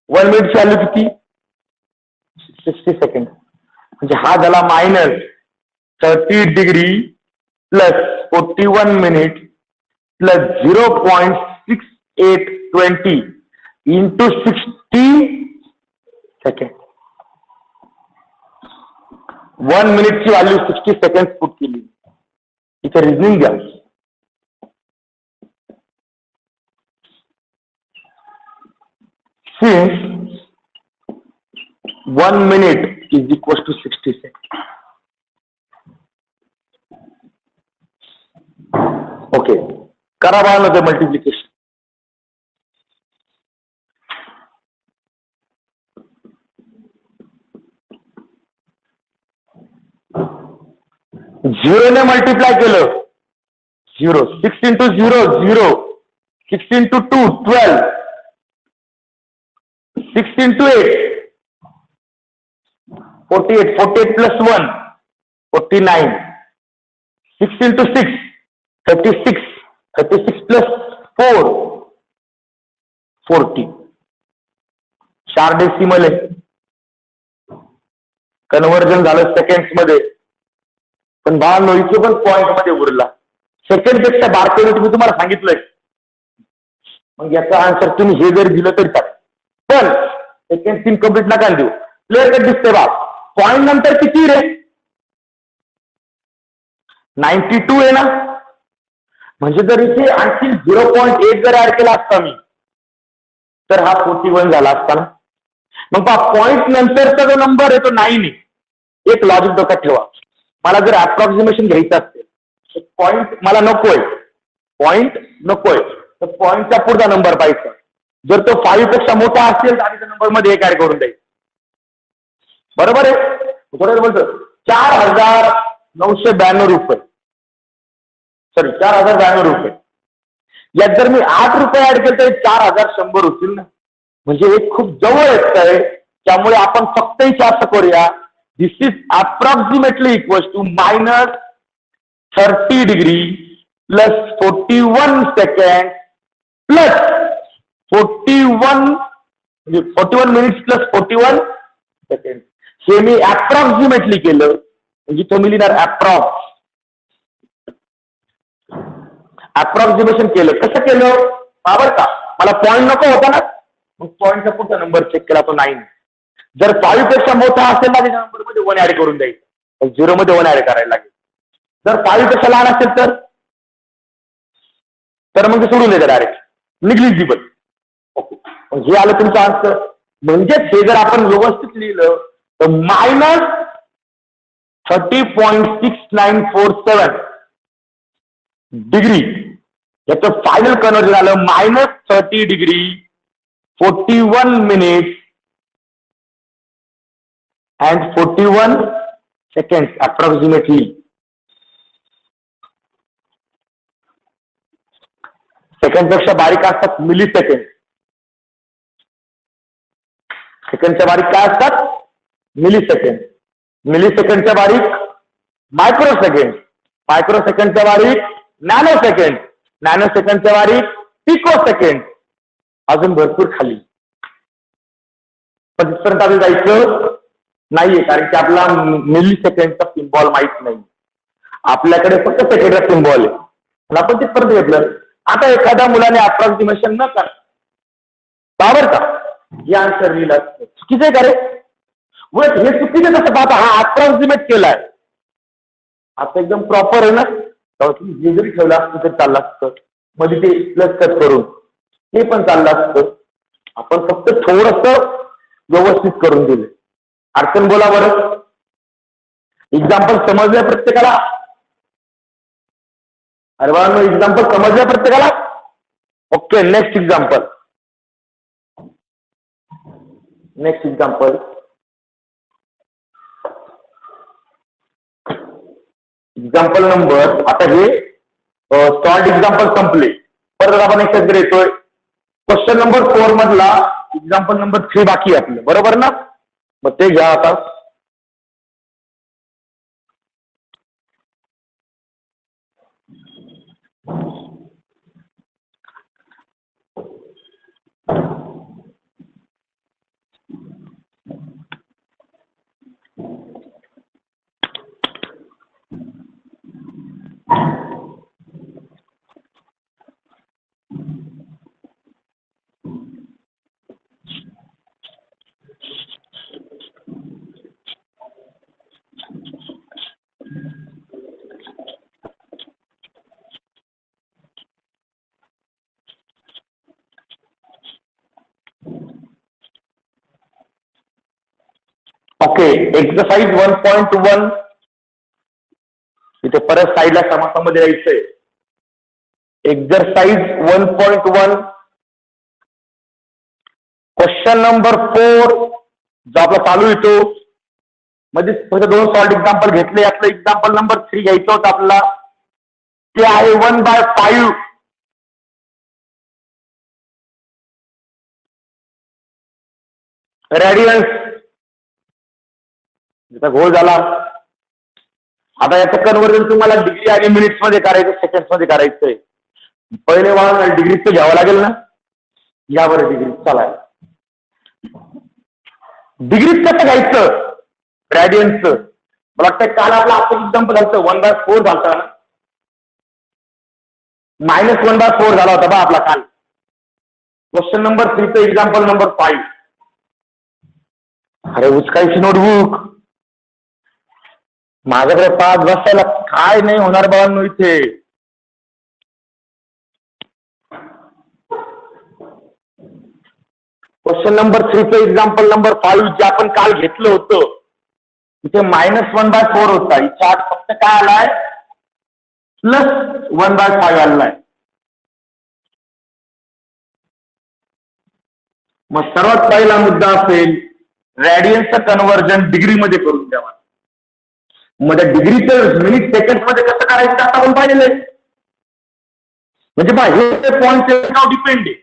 1 मिनिटची व्हॅल्यू किती? 60 सेकंड. म्हणजे हा झाला -30 degree plus 41 minute plus 0.6820 into 60 second. 1 मिनिटची व्हॅल्यू 60 सेकंड पुट केली. इथे रिझनिंग द्या. Since 1 minute is equal to 60 seconds. Okay, करा बाळांनो ते मल्टिप्लिकेशन. झिरोने मल्टिप्लाय केलं 0. 6 into 0 0. 6 into 2 12. 6 into 8 48. 48 plus 1 49. 6 into 6 36. 36 plus 4 40. 4 decimal आहे. कन्व्हर्जन झालं सेकंड्स मध्ये, पण भावांनो इथे पण पॉइंट मध्ये उरला. सेकंड पेक्षा बारकाईने तुम्ही तुम्हाला सांगितलंय, मग याचा आन्सर तुम्ही हे जर दिलं तरी चालेल, पण सेकंड 3 कम्प्लीट नका देऊ. क्लिअर कट दिसते बा. पॉइंट नंतर किती रे? 92 आहे ना. म्हणजे जर इथे आणखी 0.8 जर ऍड केला असता मी, तर हा 41 झाला असता ना. मग पहा पॉइंट नंतरचा जो नंबर आहे तो 9 आहे. एक लॉजिक डोक्यात ठेवा, मला जर अप्रॉक्सिमेशन घ्यायचं असेल तर पॉइंट मला नकोय, पॉइंट नकोय, तर पॉइंटचा पुढचा नंबर पाहिजे. जर तो 5 पेक्षा मोठा असेल तर आधीच्या नंबर मध्ये एक ऍड करून द्यायचं. बरोबर आहे. थोडं बोलतो 4,992 रुपये, सॉरी 4,092 रुपये. यात जर मी 8 रुपये ऍड केले तर 4,100 होतील ना. म्हणजे हे खूप जवळ येत आहे. त्यामुळे आपण फक्त इथे असं करूया, this is approximately equal to -30 degree plus 41 second plus 41 म्हणजे 41 मिनिट्स प्लस 41 सेकंड. हे मी अप्रॉक्सिमेटली केलं म्हणजे तो मी लिहिणार अप्रॉक्सिमेशन केलं. कसं केलं बरोबर का? मला पॉइंट नको होता ना, मग पॉइंटचा पुढचा नंबर चेक केला तो 9. जर 5 पेक्षा मोठा असेल ना त्याच्या नंबर मध्ये 1 ऍड करून द्यायचं, 0 मध्ये 1 ऍड करायला लागेल. जर 5 पेक्षा लहान असेल तर मग ते सोडून द्यायचं डायरेक्ट, निग्लिजिबल. ओके, हे आलं तुमचं आन्सर. म्हणजेच हे जर आपण व्यवस्थित लिहिलं तर -30.6947 डिग्री, याचं फायनल कन्व्हर्जन आलं -30 degree 41 minutes and 41 seconds approximately. Second पेक्षा बारीक असतात मिली सेकंड. सेकंडच्या बारीक काय असतात? Milli second. मिली सेकंडच्या बारीक मायक्रो सेकंड. मायक्रो सेकंडच्या बारीक नॅनो सेकंड. नॅनो सेकंडच्या बारीक पिको सेकंड. अजून भरपूर खाली, पण तिथपर्यंत आम्ही जायचं नाहीये, कारण की आपला मिली सेकंडचा सिम्बॉल माहित नाही. आपल्याकडे फक्त सेकंडचा सिम्बॉल आहे, पण आपण तिथपर्यंत घेतलं. आता एखाद्या मुलाने अप्रॉक्सिमेशन न कर बरोबर का, हे आन्सर लिहिलं चुकीचं आहे का रे? हे चुकीचं कसं पाहता? हा अप्रॉक्सिमेट केलाय, आता एकदम प्रॉपर आहे ना. जे जरी ठेवलं असतं तर चाललं असतं, मध्ये ते प्लस कट करून हे पण चाललं असतं. आपण फक्त थोडस व्यवस्थित करून दिलं. अडचण बोला बरं. एक्झाम्पल समजलं प्रत्येकाला? अरे बाळांनो, एक्झाम्पल समजलं प्रत्येकाला? Okay, next example. Next example. Example number, आता हे शॉर्ट एक्झाम्पल संपले. परत आपण एक येतोय क्वेश्चन नंबर 4 मधला एक्झाम्पल नंबर 3 बाकी आहे आपलं, बरोबर ना? मग ते घ्या आता. ओके, एक्सरसाइज 1.1 इथे परत साईडला समासामध्ये यायचंय. एक्सरसाइज 1.1 क्वेश्चन नंबर 4 जो आपला चालू येतो. मध्ये फक्त 2 सॉल्ट एक्झाम्पल घेतले. यातलं एक्झाम्पल नंबर 3 घ्यायचं होतं आपल्याला. ते आहे 1/5 रेडियन्स. त्याचा घोळ झाला. आता याचं कन्व्हर्जन तुम्हाला डिग्री आणि मिनिट्स मध्ये करायचं, सेकंड्स मध्ये करायचंय. पहिले मला डिग्रीचं घ्यावं लागेल ना. यावर डिग्री चला. डिग्रीत कसं घ्यायचं रेडियन्सचं? मला वाटतं काल आपला असं एक्झाम्पल झालं 1/4 झालता ना, -1/4 झाला होता बा आपला काल. क्वेश्चन नंबर 3 चं एक्झाम्पल नंबर 5. अरे उचकायची नोटबुक. माझ्याकडे 5 बसायला काय नाही होणार बाबांनो इथे. क्वेश्चन नंबर 3 चं एक्झाम्पल नंबर 5 जे आपण काल घेतलं होतं, इथे -1/4 होता. इथे आज फक्त काय आलाय +1/5 आलाय. मग सर्वात पहिला मुद्दा असेल रेडियन्सचं कन्व्हर्जन डिग्रीमध्ये करून द्यावा. मग त्या डिग्रीचं मिनिट सेकंड मध्ये कसं करायचं आता आपण पाहिलेलं आहे. म्हणजे बा हे पॉईंट डिपेंड आहे.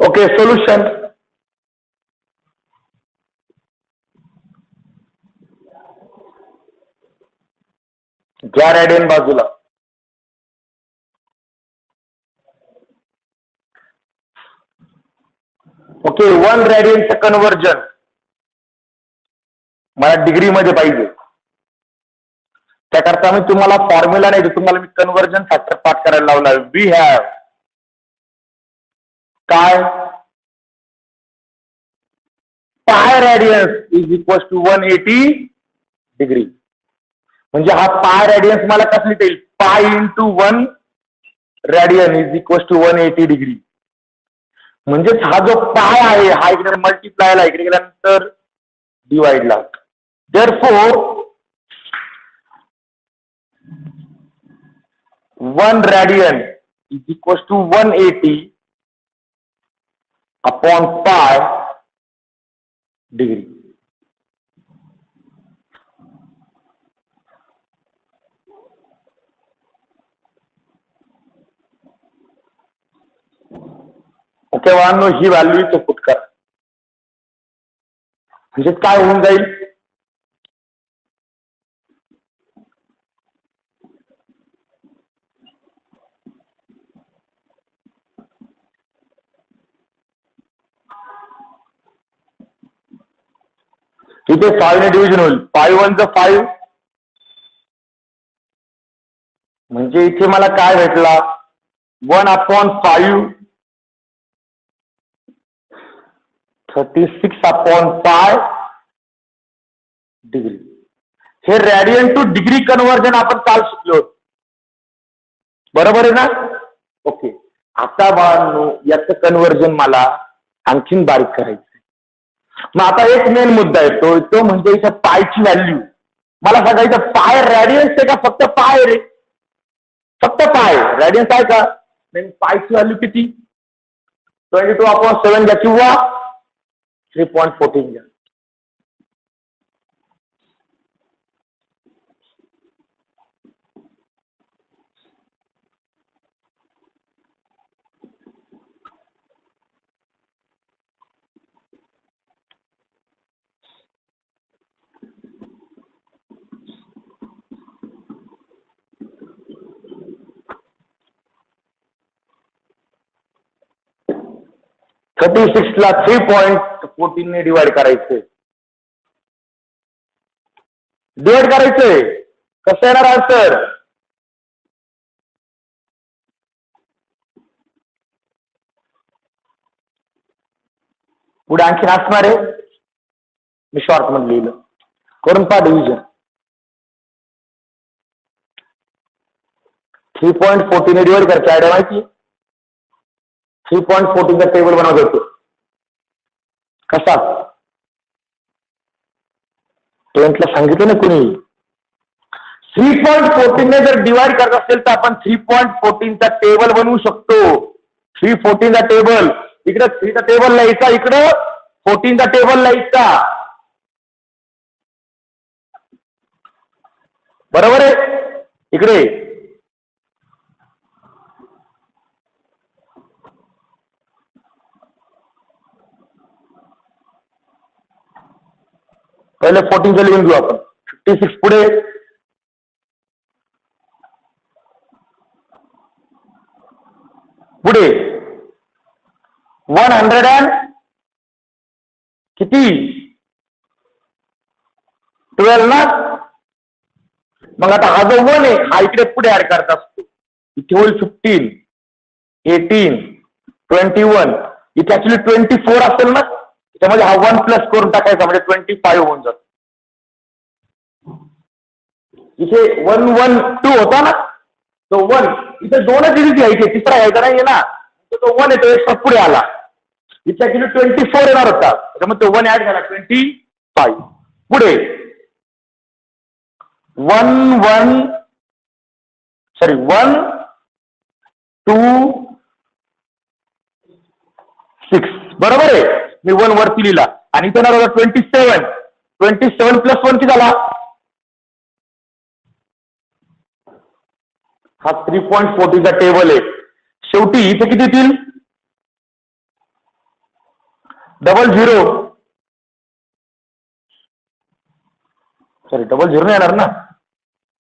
Okay, solution. घ्या रेडियन बाजूला. ओके, 1 रेडियनचं कन्व्हर्जन मला डिग्री मध्ये पाहिजे. त्याकरता मी तुम्हाला फॉर्म्युला नाही, तुम्हाला मी कन्व्हर्जन फॅक्टर पाठ करायला लावला. वी हॅव काय pi radians is equal to 180 degree. म्हणजे हा पाय रेडियन्स मला कसं लिहिता येईल? Pi into 1 radian is equal to 180 degree. म्हणजेच हा जो पाय आहे हा इकडे मल्टिप्लायला इकडे गेल्यानंतर डिवाइडला. Therefore 1 radian is equal to 180 upon pi degree. Okay वाहनो, ही व्हॅल्यू इथे पुट करा. म्हणजे काय होऊन जाईल? इथे 5 ने डिव्हिजन होईल. 5 1 चं 5 म्हणजे इथे मला काय भेटला? 1/5 36/5 डिग्री. हे रेडियन टू डिग्री कन्व्हर्जन आपण काल शिकलो, बरोबर आहे ना? ओके, आता बाळांनो याचं कन्व्हर्जन मला आणखीन बारीक करायचं. मग आता एक मेन मुद्दा येतो, तो म्हणजे इथं पायची व्हॅल्यू मला सांगायचं. पाय रेडियन्स आहे का फक्त पाय रे? फक्त पाय रेडियन्स आहे का? नाही, पायची व्हॅल्यू किती? 22/7 घ्या किंवा 3.14 घ्या. 36 ला 3.14 ने डिवाइड करायचंय. डिवाइड करायचंय. कसं येणार आन्सर? पुढे आणखीन असणार आहे. मी शॉर्ट मध्ये लिहिलं. करून पहा डिव्हिजन. 3.14 ने डिवाइड करायचं. आयडिया माहिती? 3.14 चा टेबल बनवत होतो. कसा? 10th ला सांगितलं ना कुणी. 3.14 ने जर डिवाइड करत असेल तर आपण 3.14 चा टेबल बनवू शकतो. 314 चा टेबल. इकडे 3 चा टेबल लिहायचा, इकडं 14 चा टेबल लिहायचा. बरोबर आहे? इकडे पहिले 14 चं लिहून घेऊ आपण. 56 पुढे पुढे 100 and किती? 12 ना. मग आता हा जो 1 आहे हा इकडे पुढे ऍड करत असतो. इथे होईल 15, 18, 21. इथे ऍक्च्युली 24 असेल ना. त्याच्यामध्ये हा 1 प्लस करून टाकायचा म्हणजे 25 होऊन जात. इथे 1 1 2 होता ना. तो 1 इथे 2च इथे घ्यायचे, तिसरा घ्यायचा नाहीये ना. तो 1 येतो एक्स्ट्रा पुढे आला. इथे ऍक्च्युली 24 येणार होता. त्याच्यामध्ये तो 1 ऍड झाला 25. पुढे 1 2 6 बरोबर आहे. मी 1 वरती लिहिला आणि इथे येणार होता 27 प्लस 1 किती झाला? हा 3.14 चा टेबल आहे. शेवटी इथे किती येतील? 00 नाही येणार ना.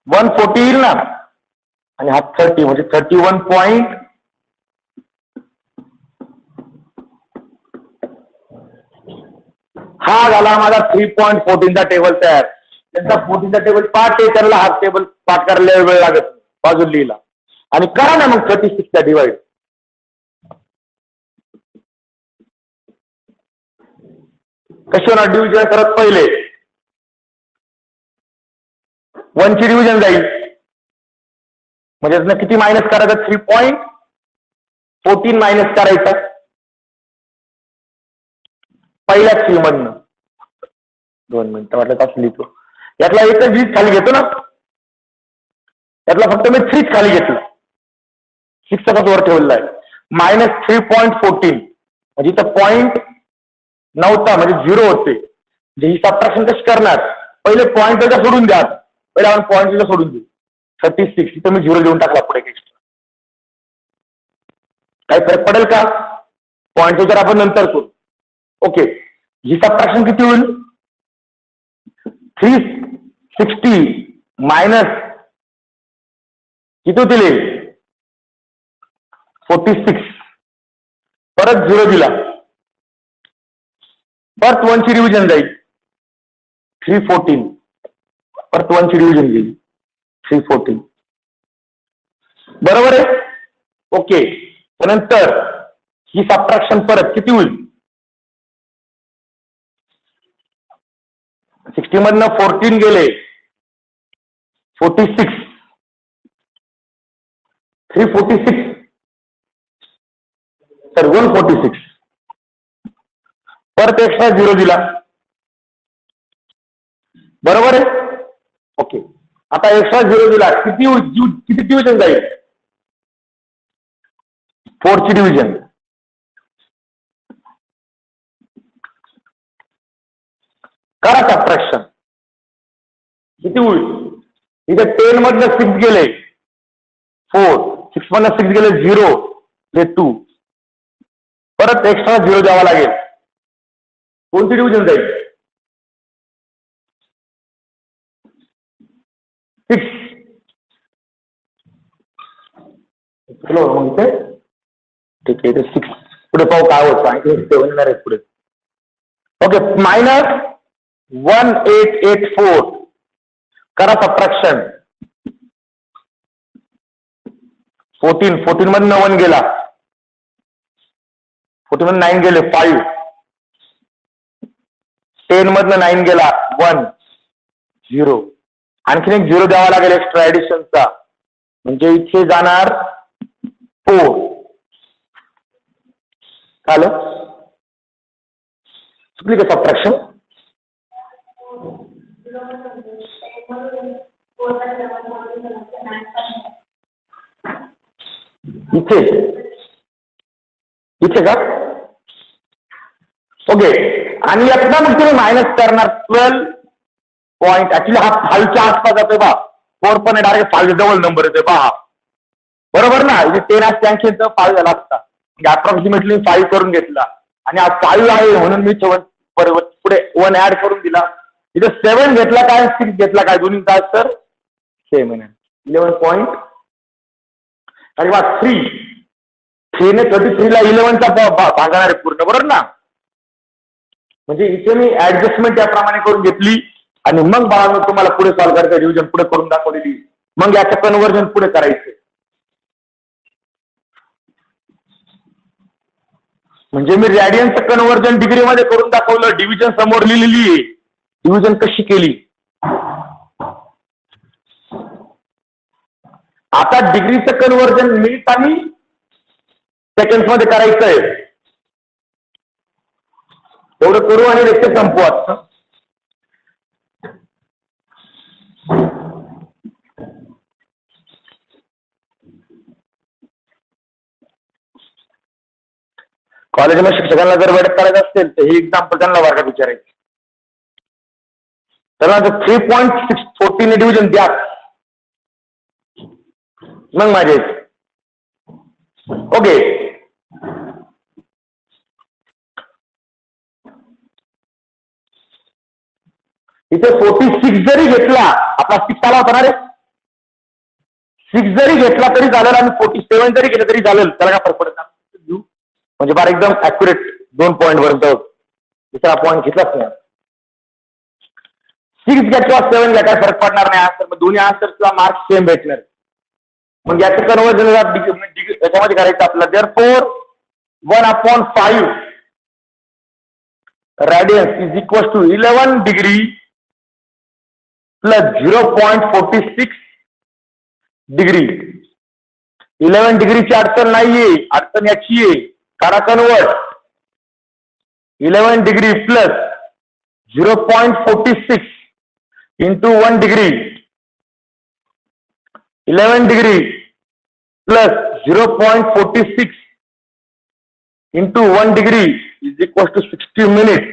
140 येईल ना. आणि हा 30 म्हणजे 31 पॉइंट. हा झाला माझा 3.14 चा टेबल तयार. त्यांचा 14 चा टेबल पाठ आहे, त्याला हा टेबल पाठ करायला वेळ लागत. बाजूला लिहिला आणि करा ना मग 36 चा डिवाइड. कशी होणार डिव्हिजन? करत पहिले 1 ची डिव्हिजन जाईल म्हणजे किती मायनस करायचं? 3.14 मायनस करायचं पहिल्याच सी मधनं. 2 मिनिटं वाटलं तास लिहितो. यातला एकच 20 खाली घेतो ना. यातला फक्त मी 3 खाली घेतला. 6 वर ठेवलेला आहे. मायनस 3.14 म्हणजे इथं पॉइंट नव्हता म्हणजे 0 होते. म्हणजे ही सबट्रॅक्शन कशी करणार? पहिले पॉइंट सोडून द्या. पहिले आपण पॉइंट सोडून देऊ. 36 इथं मी 0 देऊन टाकला पुढे एक्स्ट्रा. काही फरक पडेल का? पॉइंट जर आपण नंतर करू. ओके. ही सबट्रॅक्शन किती होईल? 360 मायनस किती होतील? 46. परत 0 दिला. परत 1 ची डिव्हिजन जाईल 314. परत 1 ची डिव्हिजन गेली 314. बरोबर आहे? ओके. त्यानंतर ही सबट्रॅक्शन परत किती होईल? 60 मधनं 14 गेले 46. 346 तर 146. परत एक्स्ट्रा 0 दिला. बरोबर आहे? ओके. आता एक्स्ट्रा 0 दिला किती डिव्हिजन जाईल? 4 ची डिव्हिजन. करा सबट्रॅक्शन. किती होईल? इथे 10 मधनं 6 गेले 4. 6 मधनं 6 गेले 0 हे 2. परत एक्स्ट्रा 0 द्यावा लागेल. कोणती डिव्हिजन जाईल? 6. मग इथे ठीक आहे. 6 पुढे पाहू काय होतं, आणखी येणार आहे पुढे. ओके, -1884 करा सबट्रॅक्शन. 14 मधनं 1 गेला, 14 मधनं 9 गेले 5, 10 मधनं 9 गेला 1, 0. आणखीन एक 0 द्यावा लागेल एक्स्ट्रा ऍडिशनचा, म्हणजे इथे जाणार 4. झालं, चुकली का सबट्रॅक्शन? इथे का? ओके, आणि यातला मग तुम्ही मायनस करणार 12 पॉईंट. ऍक्च्युली हा 5च्या आसपास जातोय बा, 4 पण डायरेक्ट 5 जवळ नंबर येतोय पहा, बरोबर ना. इथे 10 असते, आणखी 5 झाला असता, अप्रॉक्सिमेटली 5 करून घेतला, आणि हा 5 आहे म्हणून मी पुढे 1 ऍड करून दिला. इथे 7 घेतला काय, 6 घेतला काय, दोन्ही तास तर सेम आहे. 11 पॉईंट आणि 3 ने 33 ला 11चा भागणार आहे पूर्ण, बरोबर ना. म्हणजे इथे मी ऍडजस्टमेंट याप्रमाणे करून घेतली, आणि मग बाळांनो तुम्हाला पुढे सॉल्व्ह करायचं, रिव्हिजन पुढे करून दाखवलेली, मग याचं कन्व्हर्जन पुढे करायचं. म्हणजे मी रॅडियनचं कन्व्हर्जन डिग्रीमध्ये करून दाखवलं, डिव्हिजन समोर लिहिलेली आहे, डिव्हिजन कशी केली. आता डिग्रीचं कन्व्हर्जन मिनिट आणि सेकंड मध्ये करायचं आहे. एवढं करू आणि लेक्चर संपू आता. कॉलेजमध्ये शिक्षकांना जर वेळेत करायचं असेल तर ही एक्झाम्पल त्यांना वर्गात विचारायची. तर 3.614 डिव्हिजन द्या, मग माझे. ओके, इथे 46 जरी घेतला, आपला 6 आला होता ना रे, 6 जरी घेतला तरी चालेल, आणि 47 जरी घेतलं तरी चालेल, त्याला काय फरक पडत नाही. म्हणजे बार एकदम ऍक्युरेट 2 पॉईंट पर्यंत, दुसरा पॉईंट घेतलाच नाही. 6 घ्या किंवा 7 घ्या, काय फरक पडणार नाही आन्सर, मग दोन्ही आन्सर्सला मार्क्स सेम भेटणार. मग याचं कन्व्हर्जन याच्यामध्ये करायचं आपलं. Therefore 1/5 radians is equal to 11 degree plus 0.46 degree. 11 डिग्रीची अडचण नाहीये, अडचण याची आहे, करा convert. 11 degree plus 0.46 into 1 degree. 11 degree plus 0.46 into 1 degree is equal to 60 minutes.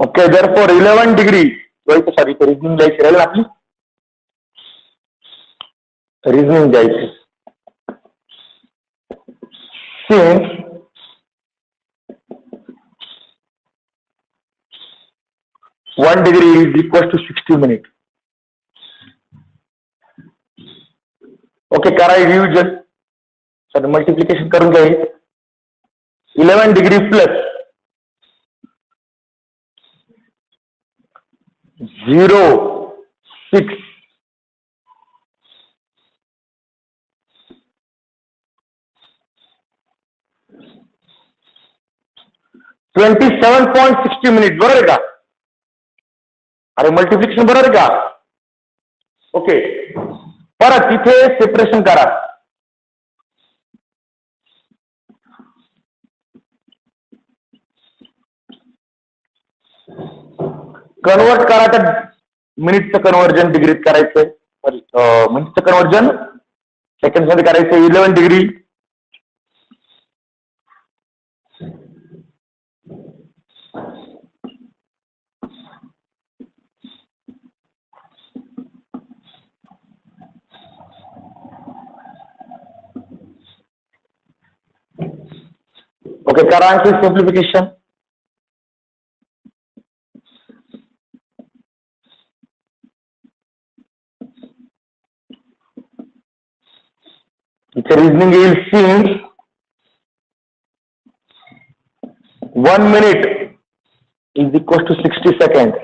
Okay, therefore 11 degree, sorry, reasoning जायची राहील आपली, reasoning जायची. Since one degree is equal to 60 minutes. Okay, करा रिव्हिजन. सर मल्टिप्लिकेशन करून घ्या. 11 डिग्री प्लस 0.6 27.60 मिनिट, बरोबर आहे का? अरे मल्टिप्लिकेशन बरोबर आहे का? ओके, परत इथे सेपरेशन करा. कन्वर्ट करा, तर मिनिटचं कन्वर्जन डिग्रीत करायचंय, मिनिटचं कन्वर्जन सेकंड मध्ये करायचंय. 11 डिग्री ओके, करा आणखी सिम्प्लिफिकेशन. इथे रिझनिंग येईल Singh 1 minute is equals to 60 seconds.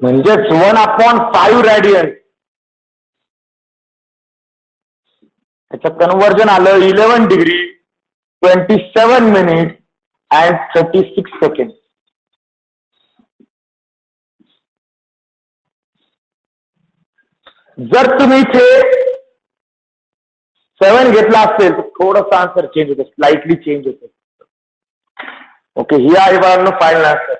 म्हणजेच 1/5 रेडियन. त्याचं कन्वर्जन आलं 11 डिग्री 27 minutes and 36 seconds. जर तुम्ही इथे 7 घेतला असेल तर थोडंसं आन्सर चेंज होतं, स्लाइटली चेंज होतं. ओके, ही आहे बाळांनो फायनल आन्सर.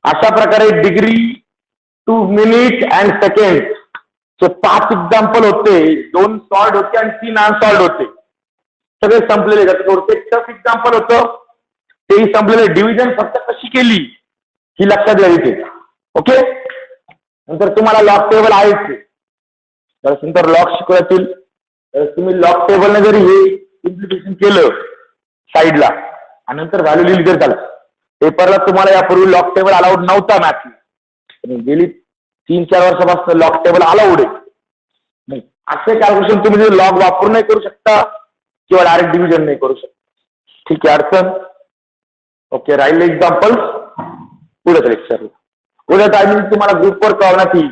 अशा प्रकारे डिग्री 2 minutes and seconds चे 5 एक्झाम्पल होते. 2 सॉल्ड होते आणि 3 अनसॉल्ड होते. सगळे संपलेले. थोडं टफ एक्झाम्पल होतं तेही संपलेले. डिव्हिजन फक्त कशी केली ही लक्षात घ्यायची. ओके, नंतर तुम्हाला लॉग टेबल आहेच. नंतर लॉग शिकवतील. तुम्ही लॉग टेबलने जरी हे इम्प्लिमेंटेशन केलं साईडला आणि नंतर व्हॅल्यू लिहिली तर झालं. पेपरला तुम्हाला यापूर्वी लॉग टेबल अलाउड नव्हता मॅथला. गेली 3-4 वर्षापासून लॉग टेबल अलाउड आहे. असे कॅल्क्युलेशन तुम्ही लॉग वापरून नाही करू शकता किंवा डायरेक्ट डिव्हिजन नाही करू शकता. ठीक आहे, अडचण. ओके, राहिले एक्झाम्पल पुढे लेक्चर. उद्या टायमिंग तुम्हाला ग्रुपवर कळवण्यात येईल.